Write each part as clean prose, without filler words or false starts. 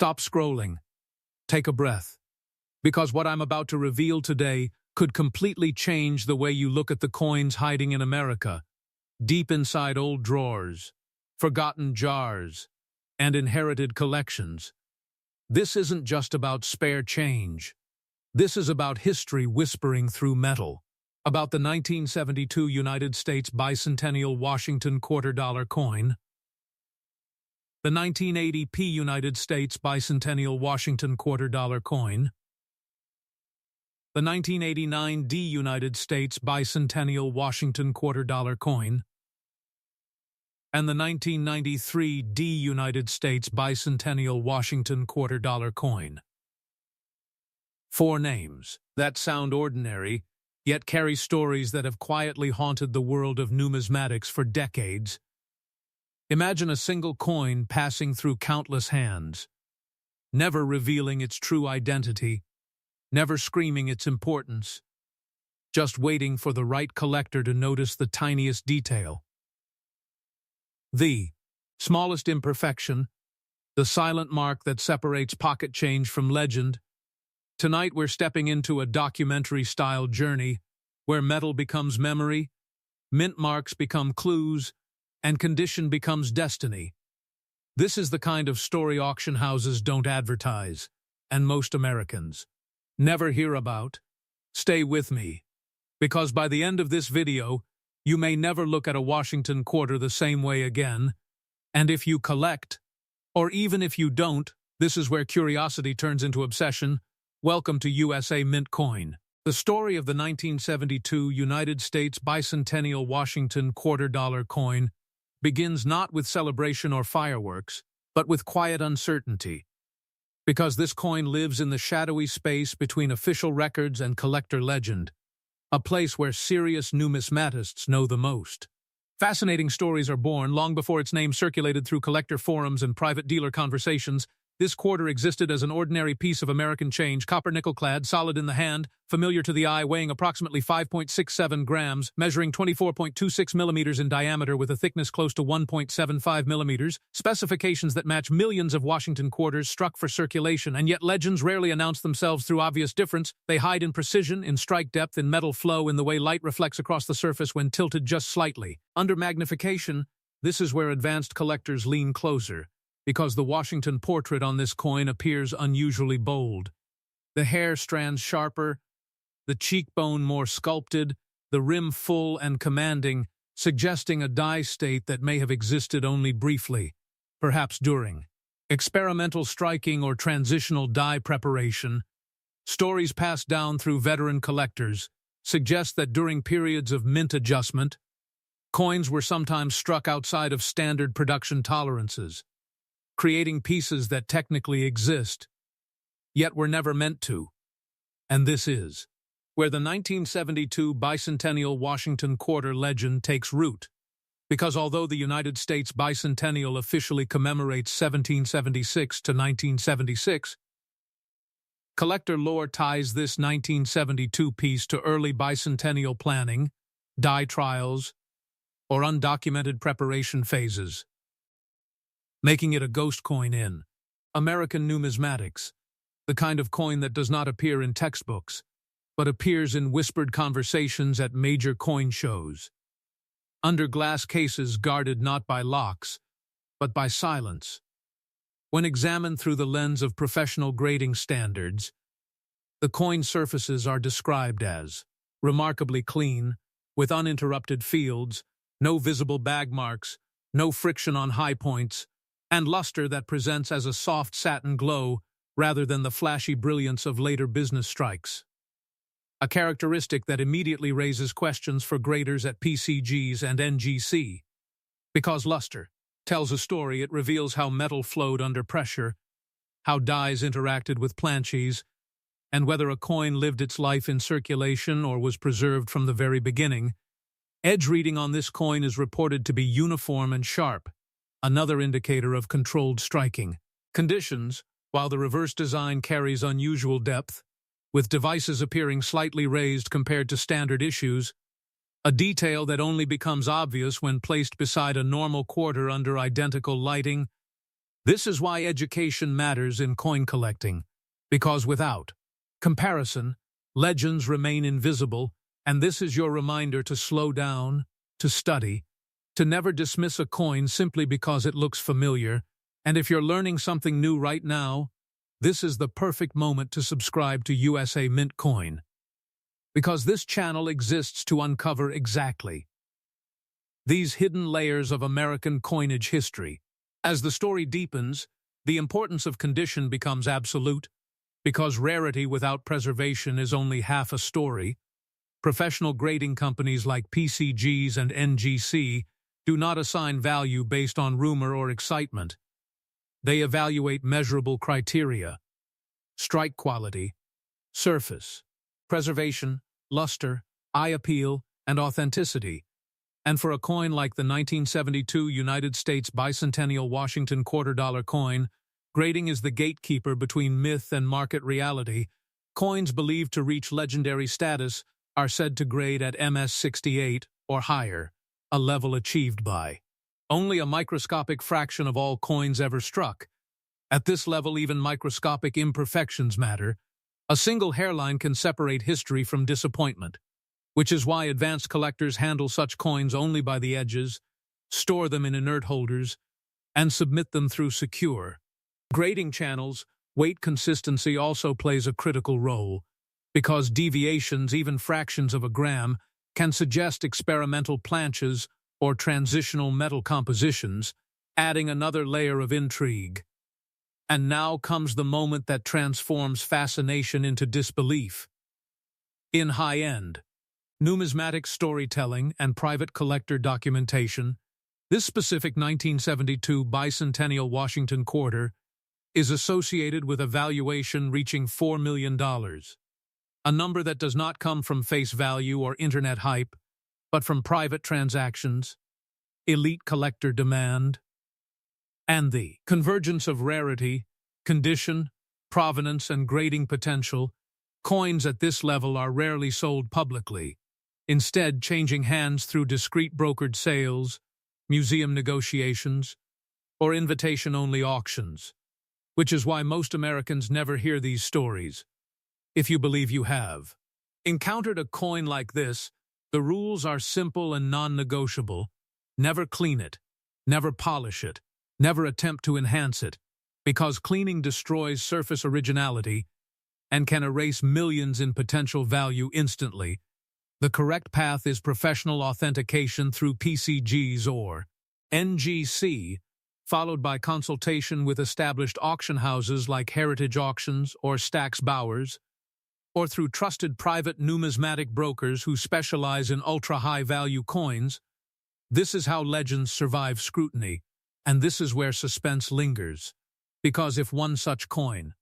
Stop scrolling. Take a breath. Because what I'm about to reveal today could completely change the way you look at the coins hiding in America, deep inside old drawers, forgotten jars, and inherited collections. This isn't just about spare change. This is about history whispering through metal. About the 1972 United States Bicentennial Washington Quarter dollar coin, the 1980 United States Bicentennial Washington Quarter dollar coin, the 1989 United States Bicentennial Washington Quarter dollar coin, and the 1993 United States Bicentennial Washington Quarter dollar coin. 4 names that sound ordinary, yet carry stories that have quietly haunted the world of numismatics for decades. Imagine a single coin passing through countless hands, never revealing its true identity, never screaming its importance, just waiting for the right collector to notice the tiniest detail. The smallest imperfection, the silent mark that separates pocket change from legend. Tonight we're stepping into a documentary-style journey where metal becomes memory, mint marks become clues, and condition becomes destiny. This is the kind of story auction houses don't advertise, and most Americans never hear about. Stay with me, because by the end of this video, you may never look at a Washington quarter the same way again. And if you collect, or even if you don't, this is where curiosity turns into obsession. Welcome to USA Mint Coin. The story of the 1972 United States Bicentennial Washington Quarter dollar coin begins not with celebration or fireworks, but with quiet uncertainty. Because this coin lives in the shadowy space between official records and collector legend, a place where serious numismatists know the most. Fascinating stories are born long before its name circulated through collector forums and private dealer conversations. This quarter existed as an ordinary piece of American change, copper-nickel-clad, solid in the hand, familiar to the eye, weighing approximately 5.67 grams, measuring 24.26 millimeters in diameter with a thickness close to 1.75 millimeters, specifications that match millions of Washington quarters struck for circulation, and yet legends rarely announce themselves through obvious difference. They hide in precision, in strike depth, in metal flow, in the way light reflects across the surface when tilted just slightly. Under magnification, this is where advanced collectors lean closer, because the Washington portrait on this coin appears unusually bold. The hair strands sharper, the cheekbone more sculpted, the rim full and commanding, suggesting a die state that may have existed only briefly, perhaps during experimental striking or transitional die preparation. Stories passed down through veteran collectors suggest that during periods of mint adjustment, coins were sometimes struck outside of standard production tolerances, creating pieces that technically exist, yet were never meant to. And this is where the 1972 Bicentennial Washington Quarter legend takes root, because although the United States Bicentennial officially commemorates 1776 to 1976, collector lore ties this 1972 piece to early bicentennial planning, die trials, or undocumented preparation phases, making it a ghost coin in American numismatics, the kind of coin that does not appear in textbooks, but appears in whispered conversations at major coin shows, under glass cases guarded not by locks, but by silence. When examined through the lens of professional grading standards, the coin surfaces are described as remarkably clean, with uninterrupted fields, no visible bag marks, no friction on high points, and luster that presents as a soft satin glow rather than the flashy brilliance of later business strikes. A characteristic that immediately raises questions for graders at PCGs and NGC. Because luster tells a story, it reveals how metal flowed under pressure, how dies interacted with planches, and whether a coin lived its life in circulation or was preserved from the very beginning. Edge reading on this coin is reported to be uniform and sharp, another indicator of controlled striking conditions, while the reverse design carries unusual depth, with devices appearing slightly raised compared to standard issues, a detail that only becomes obvious when placed beside a normal quarter under identical lighting. This is why education matters in coin collecting, because without comparison, legends remain invisible, and this is your reminder to slow down, to study, to never dismiss a coin simply because it looks familiar, and if you're learning something new right now, this is the perfect moment to subscribe to USA Mint Coin, because this channel exists to uncover exactly these hidden layers of American coinage history. As the story deepens, the importance of condition becomes absolute, because rarity without preservation is only half a story. Professional grading companies like PCGs and NGC do not assign value based on rumor or excitement. They evaluate measurable criteria: strike quality, surface, preservation, luster, eye appeal, and authenticity. And for a coin like the 1972 United States Bicentennial Washington Quarter dollar coin, grading is the gatekeeper between myth and market reality. Coins believed to reach legendary status are said to grade at MS-68 or higher, a level achieved by only a microscopic fraction of all coins ever struck. At this level, even microscopic imperfections matter. A single hairline can separate history from disappointment, which is why advanced collectors handle such coins only by the edges, store them in inert holders, and submit them through secure grading channels. Weight consistency also plays a critical role, because deviations, even fractions of a gram, can suggest experimental planches or transitional metal compositions, adding another layer of intrigue. And now comes the moment that transforms fascination into disbelief. In high-end numismatic storytelling and private collector documentation, this specific 1972 Bicentennial Washington Quarter is associated with a valuation reaching $4 million, a number that does not come from face value or internet hype, but from private transactions, elite collector demand, and the convergence of rarity, condition, provenance, and grading potential. Coins at this level are rarely sold publicly, instead changing hands through discreet brokered sales, museum negotiations, or invitation-only auctions, which is why most Americans never hear these stories. If you believe you have encountered a coin like this, the rules are simple and non-negotiable. Never clean it, never polish it, never attempt to enhance it, because cleaning destroys surface originality and can erase millions in potential value instantly. The correct path is professional authentication through PCGs or NGC, followed by consultation with established auction houses like Heritage Auctions or Stack's Bowers, or through trusted private numismatic brokers who specialize in ultra-high-value coins. This is how legends survive scrutiny, and this is where suspense lingers. Because if one such coin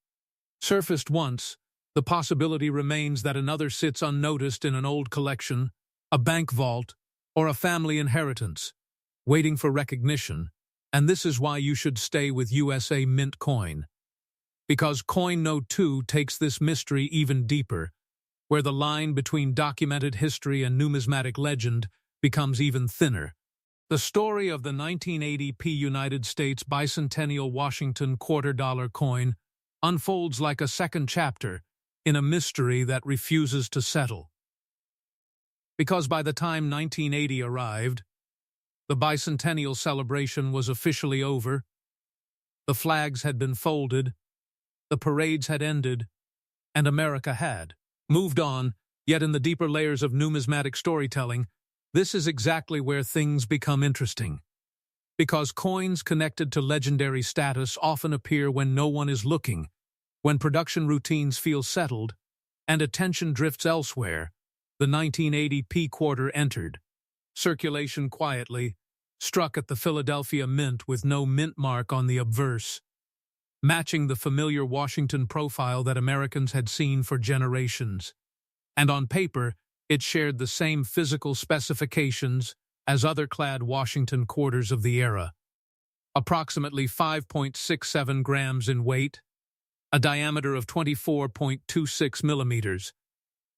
surfaced once, the possibility remains that another sits unnoticed in an old collection, a bank vault, or a family inheritance, waiting for recognition. And this is why you should stay with USA Mint Coin. Because Coin Note 2 takes this mystery even deeper, where the line between documented history and numismatic legend becomes even thinner. The story of the 1980 United States Bicentennial Washington Quarter dollar coin unfolds like a second chapter in a mystery that refuses to settle. Because by the time 1980 arrived, the bicentennial celebration was officially over. The flags had been folded, the parades had ended, and America had moved on. Yet in the deeper layers of numismatic storytelling, this is exactly where things become interesting. Because coins connected to legendary status often appear when no one is looking, when production routines feel settled, and attention drifts elsewhere. The 1980 quarter entered circulation quietly, struck at the Philadelphia Mint with no mint mark on the obverse, matching the familiar Washington profile that Americans had seen for generations. And on paper, it shared the same physical specifications as other clad Washington quarters of the era. Approximately 5.67 grams in weight, a diameter of 24.26 millimeters,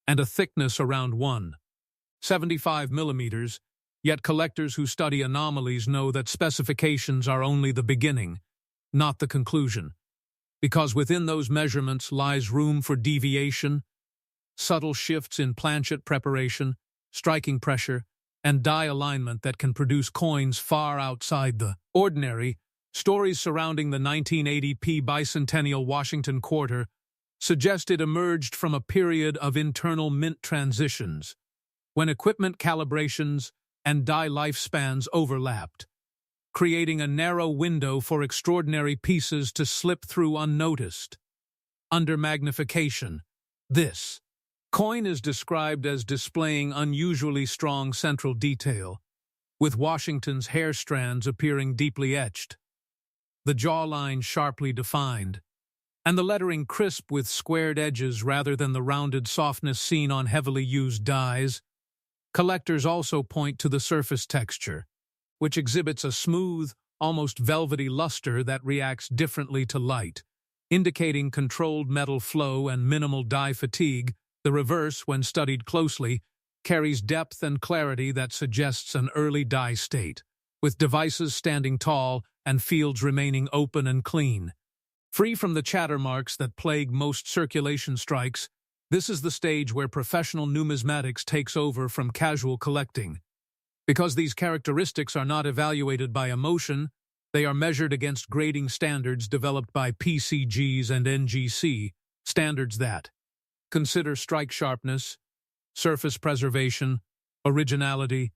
and a thickness around 1.75 millimeters, yet collectors who study anomalies know that specifications are only the beginning. not the conclusion, because within those measurements lies room for deviation, subtle shifts in planchet preparation, striking pressure, and die alignment that can produce coins far outside the ordinary. Stories surrounding the 1980 Bicentennial Washington Quarter suggest it emerged from a period of internal mint transitions, when equipment calibrations and die lifespans overlapped, creating a narrow window for extraordinary pieces to slip through unnoticed. Under magnification, this coin is described as displaying unusually strong central detail, with Washington's hair strands appearing deeply etched, the jawline sharply defined, and the lettering crisp with squared edges rather than the rounded softness seen on heavily used dies. Collectors also point to the surface texture, which exhibits a smooth, almost velvety luster that reacts differently to light, indicating controlled metal flow and minimal die fatigue. The reverse, when studied closely, carries depth and clarity that suggests an early die state, with devices standing tall and fields remaining open and clean. Free from the chatter marks that plague most circulation strikes, this is the stage where professional numismatics takes over from casual collecting. Because these characteristics are not evaluated by emotion, they are measured against grading standards developed by PCGs and NGC, standards that consider strike sharpness, surface preservation, originality,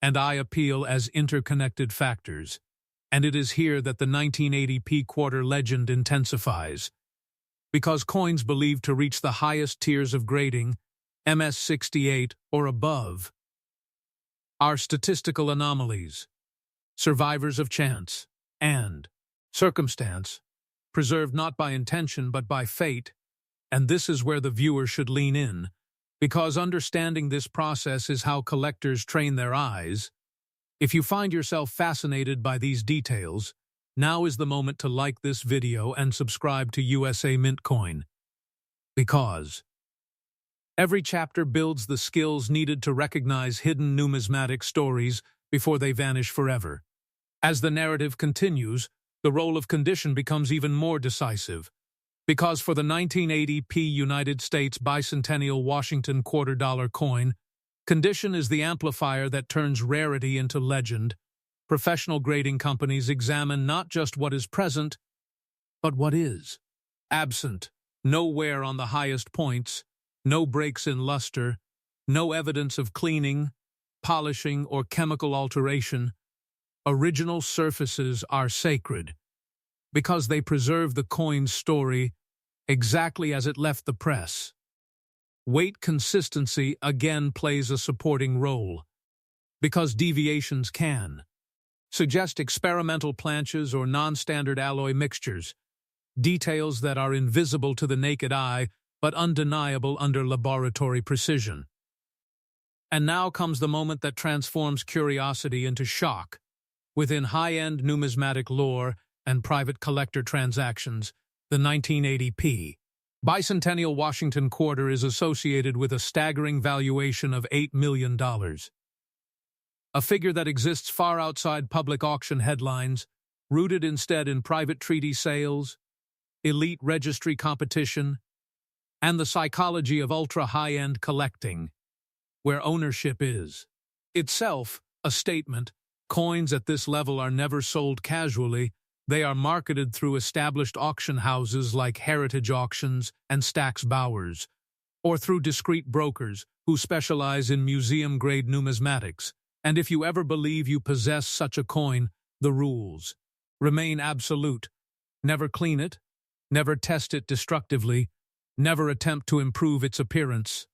and eye appeal as interconnected factors. And it is here that the 1980 quarter legend intensifies. Because coins believed to reach the highest tiers of grading, MS-68 or above, are statistical anomalies, survivors of chance and circumstance, preserved not by intention but by fate. And this is where the viewer should lean in, because understanding this process is how collectors train their eyes. If you find yourself fascinated by these details, now is the moment to like this video and subscribe to USA Mint Coin. Because every chapter builds the skills needed to recognize hidden numismatic stories before they vanish forever. As the narrative continues, the role of condition becomes even more decisive. Because for the 1980 United States Bicentennial Washington Quarter dollar coin, condition is the amplifier that turns rarity into legend. Professional grading companies examine not just what is present, but what is absent. No wear on the highest points, no breaks in luster, no evidence of cleaning, polishing, or chemical alteration. Original surfaces are sacred, because they preserve the coin's story exactly as it left the press. Weight consistency again plays a supporting role, because deviations can suggest experimental planches or non-standard alloy mixtures, details that are invisible to the naked eye but undeniable under laboratory precision. And now comes the moment that transforms curiosity into shock. Within high-end numismatic lore and private collector transactions, the 1980 Bicentennial Washington Quarter is associated with a staggering valuation of $8 million. A figure that exists far outside public auction headlines, rooted instead in private treaty sales, elite registry competition, and the psychology of ultra-high-end collecting, where ownership is itself a statement. Coins at this level are never sold casually. They are marketed through established auction houses like Heritage Auctions and Stack's Bowers, or through discreet brokers who specialize in museum-grade numismatics. And if you ever believe you possess such a coin, the rules remain absolute. Never clean it, never test it destructively, never attempt to improve its appearance.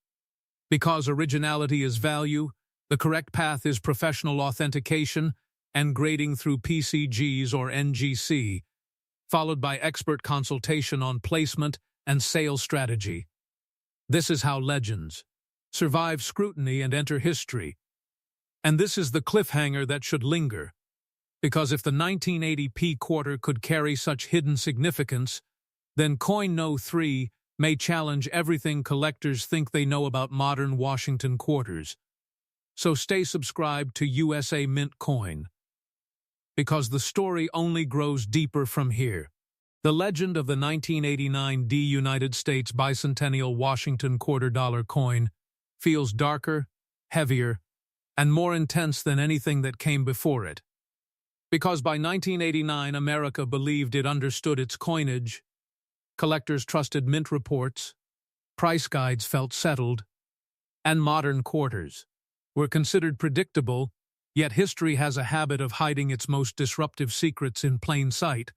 Because originality is value, the correct path is professional authentication and grading through PCGs or NGC, followed by expert consultation on placement and sales strategy. This is how legends survive scrutiny and enter history. And this is the cliffhanger that should linger, because if the 1980 quarter could carry such hidden significance, then Coin No. 3 may challenge everything collectors think they know about modern Washington quarters. So stay subscribed to USA Mint Coin. because the story only grows deeper from here. The legend of the 1989 United States Bicentennial Washington Quarter dollar coin feels darker, heavier, and more intense than anything that came before it. Because by 1989, America believed it understood its coinage, collectors trusted mint reports, price guides felt settled, and modern quarters were considered predictable, yet history has a habit of hiding its most disruptive secrets in plain sight.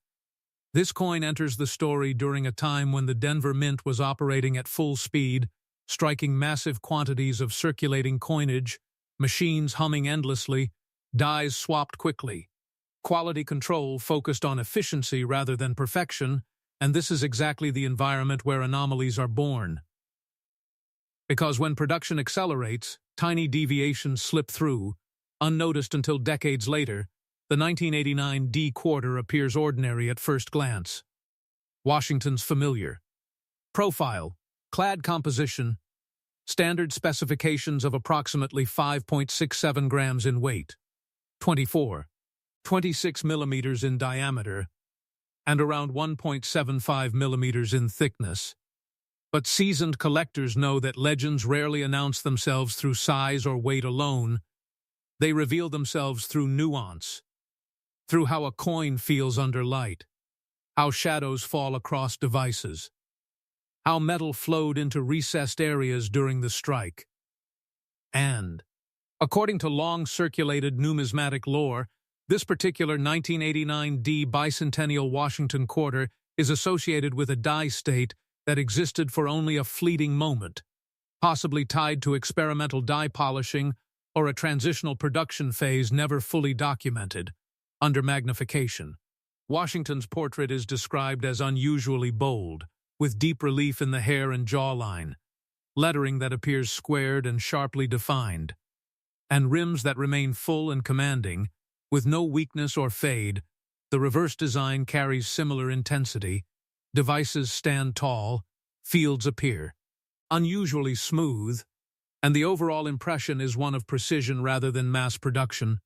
This coin enters the story during a time when the Denver Mint was operating at full speed, striking massive quantities of circulating coinage, machines humming endlessly, dies swapped quickly. Quality control focused on efficiency rather than perfection, and this is exactly the environment where anomalies are born. Because when production accelerates, tiny deviations slip through, unnoticed until decades later. The 1989 D quarter appears ordinary at first glance. Washington's familiar. Profile, clad composition, standard specifications of approximately 5.67 grams in weight, 26 millimeters in diameter, and around 1.75 millimeters in thickness. But seasoned collectors know that legends rarely announce themselves through size or weight alone. They reveal themselves through nuance, through how a coin feels under light, how shadows fall across devices, how metal flowed into recessed areas during the strike. And, according to long-circulated numismatic lore, this particular 1989 D Bicentennial Washington Quarter is associated with a die state that existed for only a fleeting moment, possibly tied to experimental die polishing or a transitional production phase never fully documented. Under magnification, Washington's portrait is described as unusually bold, with deep relief in the hair and jawline, lettering that appears squared and sharply defined, and rims that remain full and commanding, with no weakness or fade. The reverse design carries similar intensity. Devices stand tall, fields appear, unusually smooth, and the overall impression is one of precision rather than mass production.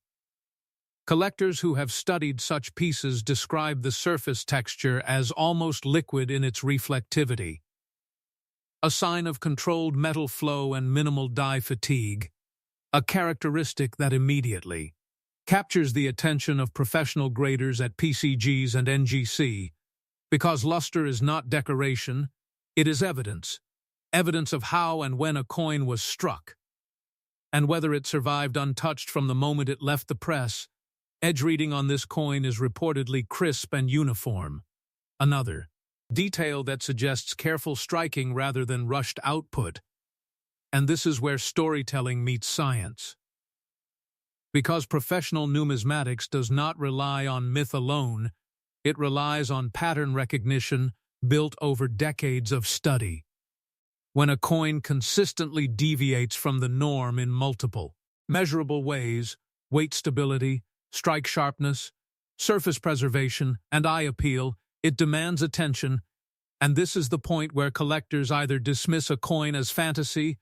Collectors who have studied such pieces describe the surface texture as almost liquid in its reflectivity, a sign of controlled metal flow and minimal die fatigue, a characteristic that immediately captures the attention of professional graders at PCGs and NGC, because luster is not decoration, it is evidence of how and when a coin was struck, and whether it survived untouched from the moment it left the press. Edge reading on this coin is reportedly crisp and uniform. Another detail that suggests careful striking rather than rushed output. And this is where storytelling meets science. Because professional numismatics does not rely on myth alone, it relies on pattern recognition built over decades of study. When a coin consistently deviates from the norm in multiple, measurable ways, weight stability, strike sharpness, surface preservation, and eye appeal, it demands attention, and this is the point where collectors either dismiss a coin as fantasy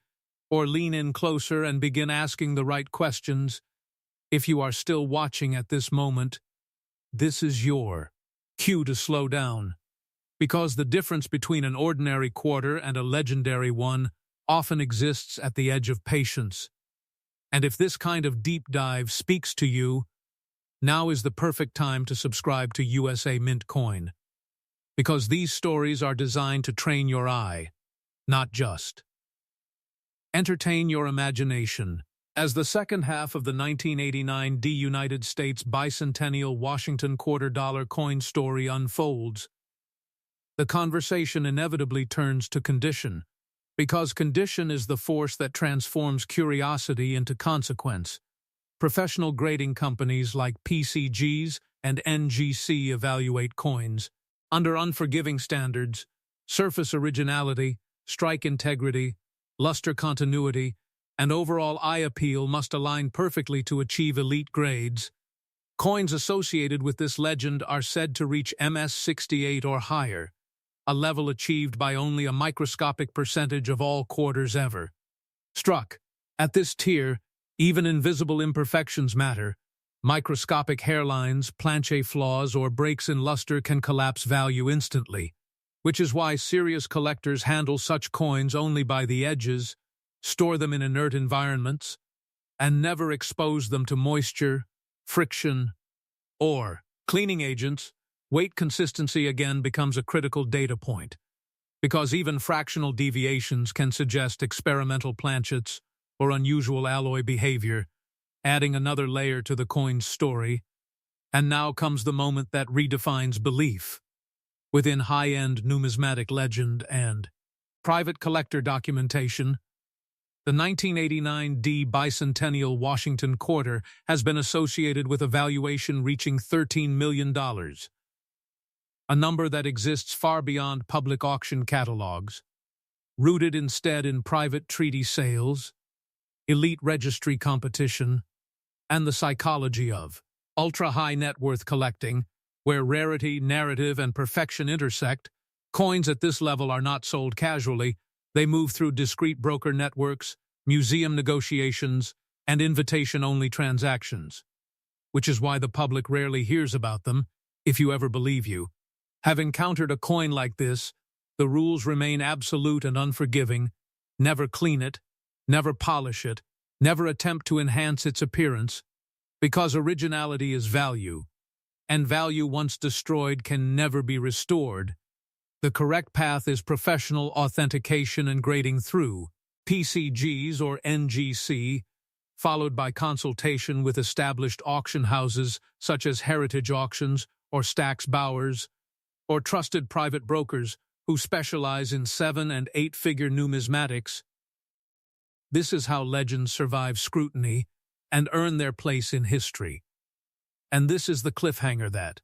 or lean in closer and begin asking the right questions. If you are still watching at this moment, this is your cue to slow down, because the difference between an ordinary quarter and a legendary one often exists at the edge of patience. And if this kind of deep dive speaks to you, now is the perfect time to subscribe to USA Mint Coin, because these stories are designed to train your eye, not just entertain your imagination. As the second half of the 1989 United States Bicentennial Washington Quarter dollar coin story unfolds, the conversation inevitably turns to condition, because condition is the force that transforms curiosity into consequence. Professional grading companies like PCGs and NGC evaluate coins under unforgiving standards. Surface originality, strike integrity, luster continuity, and overall eye appeal must align perfectly to achieve elite grades. Coins associated with this legend are said to reach MS68 or higher, a level achieved by only a microscopic percentage of all quarters ever struck. At this tier, even invisible imperfections matter, Microscopic hairlines, planche flaws, or breaks in luster can collapse value instantly, which is why serious collectors handle such coins only by the edges, store them in inert environments, and never expose them to moisture, friction, or cleaning agents. Weight consistency again becomes a critical data point, because even fractional deviations can suggest experimental planchets or unusual alloy behavior, adding another layer to the coin's story. And now comes the moment that redefines belief. Within high-end numismatic legend and private collector documentation, the 1989 Bicentennial Washington Quarter has been associated with a valuation reaching $13 million, a number that exists far beyond public auction catalogs, rooted instead in private treaty sales, elite registry competition, and the psychology of ultra-high net worth collecting, where rarity, narrative, and perfection intersect. Coins at this level are not sold casually. They move through discreet broker networks, museum negotiations, and invitation-only transactions, which is why the public rarely hears about them, if you ever believe you have encountered a coin like this. The rules remain absolute and unforgiving. Never clean it, never polish it, never attempt to enhance its appearance, because originality is value, and value once destroyed can never be restored. The correct path is professional authentication and grading through PCGs or NGC, followed by consultation with established auction houses such as Heritage Auctions or Stax Bowers, or trusted private brokers who specialize in 7- and 8-figure numismatics. This is how legends survive scrutiny and earn their place in history. And this is the cliffhanger that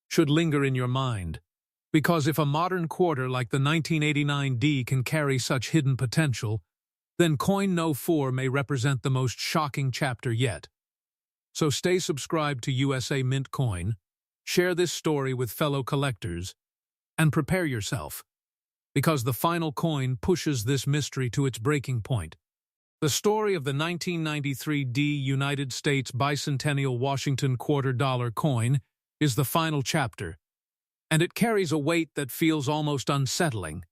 should linger in your mind, because if a modern quarter like the 1989 D can carry such hidden potential, then Coin No. 4 may represent the most shocking chapter yet. So stay subscribed to USA Mint Coin, share this story with fellow collectors, and prepare yourself, because the final coin pushes this mystery to its breaking point. The story of the 1993 D United States Bicentennial Washington Quarter dollar coin is the final chapter, and it carries a weight that feels almost unsettling,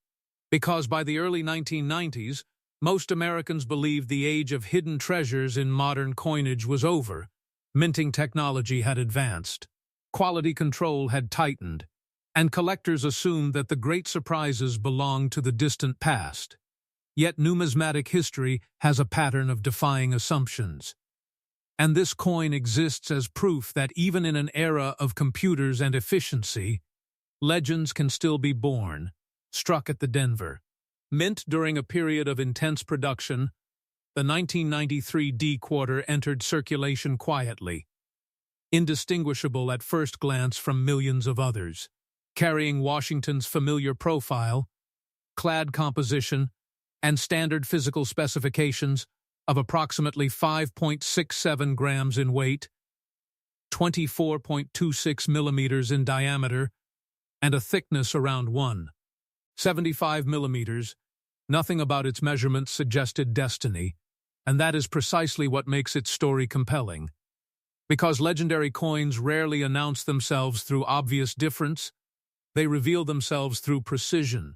because by the early 1990s, most Americans believed the age of hidden treasures in modern coinage was over. Minting technology had advanced, quality control had tightened, and collectors assumed that the great surprises belonged to the distant past. Yet numismatic history has a pattern of defying assumptions. And this coin exists as proof that even in an era of computers and efficiency, legends can still be born. Struck at the Denver Mint during a period of intense production, the 1993 D Quarter entered circulation quietly, indistinguishable at first glance from millions of others, carrying Washington's familiar profile, clad composition, and standard physical specifications of approximately 5.67 grams in weight, 24.26 millimeters in diameter, and a thickness around 1.75 millimeters. Nothing about its measurements suggested destiny, and that is precisely what makes its story compelling. Because legendary coins rarely announce themselves through obvious difference, they reveal themselves through precision,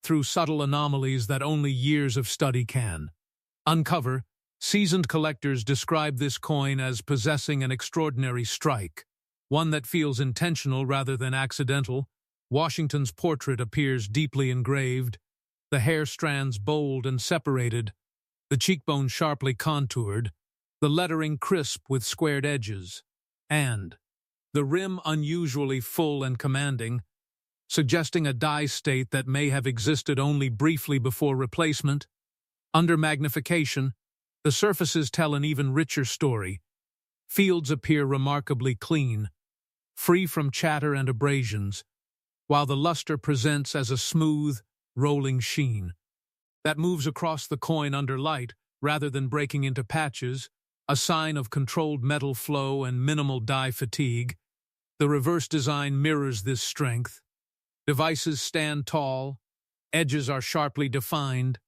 through subtle anomalies that only years of study can uncover. Seasoned collectors describe this coin as possessing an extraordinary strike, one that feels intentional rather than accidental. Washington's portrait appears deeply engraved, the hair strands bold and separated, the cheekbones sharply contoured, the lettering crisp with squared edges, and the rim unusually full and commanding, suggesting a die state that may have existed only briefly before replacement. Under magnification, the surfaces tell an even richer story. Fields appear remarkably clean, free from chatter and abrasions, while the luster presents as a smooth, rolling sheen that moves across the coin under light rather than breaking into patches, a sign of controlled metal flow and minimal die fatigue. The reverse design mirrors this strength. Devices stand tall, edges are sharply defined,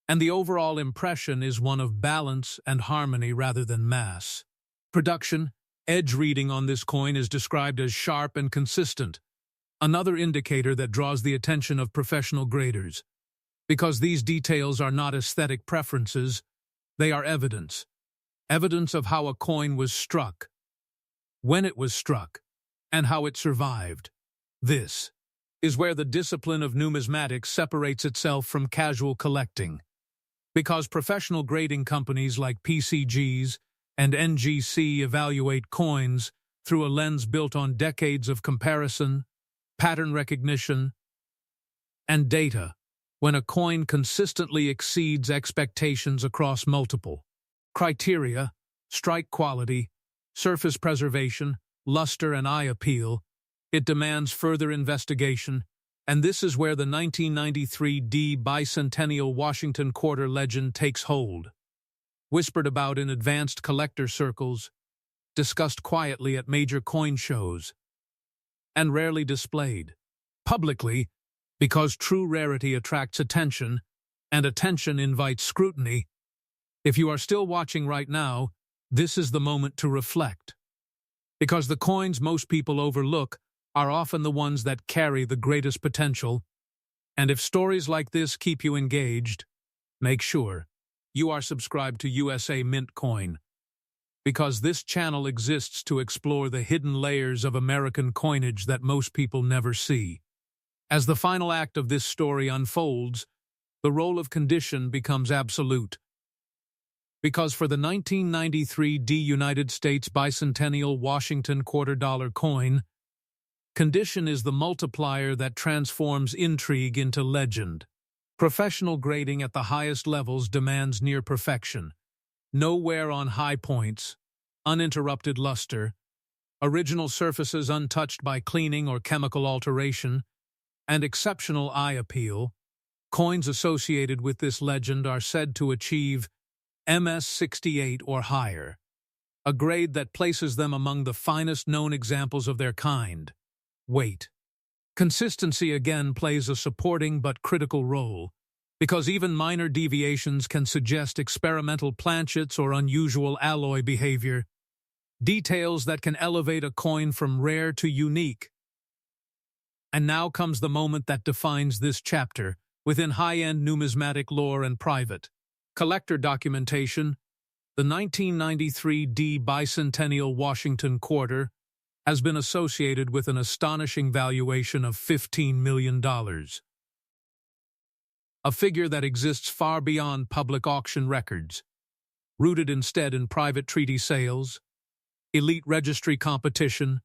and the overall impression is one of balance and harmony rather than mass production. Edge reading on this coin is described as sharp and consistent, another indicator that draws the attention of professional graders. Because these details are not aesthetic preferences, they are evidence. Evidence of how a coin was struck, when it was struck, and how it survived. This is where the discipline of numismatics separates itself from casual collecting. Because professional grading companies like PCGs and NGC evaluate coins through a lens built on decades of comparison, pattern recognition, and data, when a coin consistently exceeds expectations across multiple criteria, strike quality, surface preservation, luster, and eye appeal, it demands further investigation, and this is where the 1993 Bicentennial Washington Quarter legend takes hold. Whispered about in advanced collector circles, discussed quietly at major coin shows, and rarely displayed publicly, because true rarity attracts attention, and attention invites scrutiny. If you are still watching right now, this is the moment to reflect. Because the coins most people overlook are often the ones that carry the greatest potential, and if stories like this keep you engaged, make sure you are subscribed to USA Mint Coin, because this channel exists to explore the hidden layers of American coinage that most people never see. As the final act of this story unfolds, the role of condition becomes absolute. Because for the 1993 United States Bicentennial Washington Quarter dollar coin, condition is the multiplier that transforms intrigue into legend. Professional grading at the highest levels demands near perfection. No wear on high points, uninterrupted luster, original surfaces untouched by cleaning or chemical alteration, and exceptional eye appeal. Coins associated with this legend are said to achieve MS-68 or higher, a grade that places them among the finest known examples of their kind. Weight. Consistency again plays a supporting but critical role, because even minor deviations can suggest experimental planchets or unusual alloy behavior, details that can elevate a coin from rare to unique. And now comes the moment that defines this chapter within high-end numismatic lore and private collector documentation. The 1993 Bicentennial Washington Quarter has been associated with an astonishing valuation of $15 million. A figure that exists far beyond public auction records, rooted instead in private treaty sales, elite registry competition,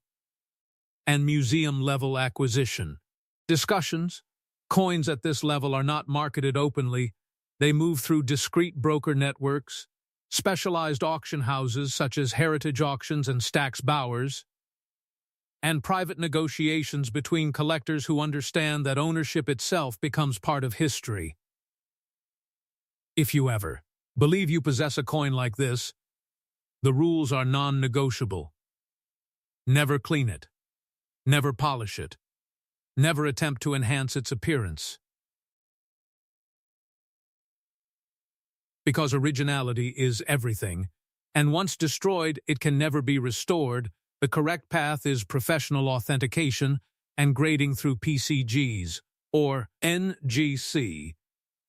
and museum-level acquisition. Discussions. Coins at this level are not marketed openly. They move through discreet broker networks, specialized auction houses such as Heritage Auctions and Stack's Bowers, and private negotiations between collectors who understand that ownership itself becomes part of history. If you ever believe you possess a coin like this, the rules are non-negotiable. Never clean it. Never polish it. Never attempt to enhance its appearance. Because originality is everything, and once destroyed, it can never be restored. The correct path is professional authentication and grading through PCGs, or NGC,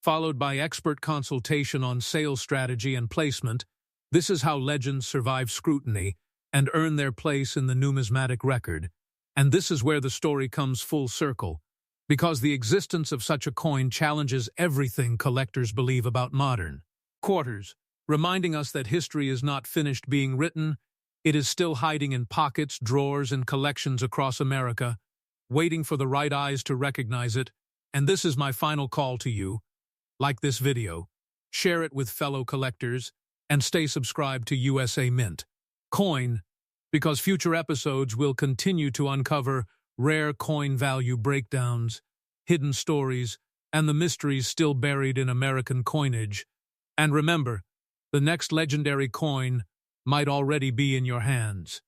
followed by expert consultation on sales strategy and placement. This is how legends survive scrutiny and earn their place in the numismatic record. And this is where the story comes full circle, because the existence of such a coin challenges everything collectors believe about modern quarters, reminding us that history is not finished being written. It is still hiding in pockets, drawers, and collections across America, waiting for the right eyes to recognize it. And this is my final call to you. Like this video, share it with fellow collectors, and stay subscribed to USA Mint Coin, because future episodes will continue to uncover rare coin value breakdowns, hidden stories, and the mysteries still buried in American coinage. And remember, the next legendary coin might already be in your hands.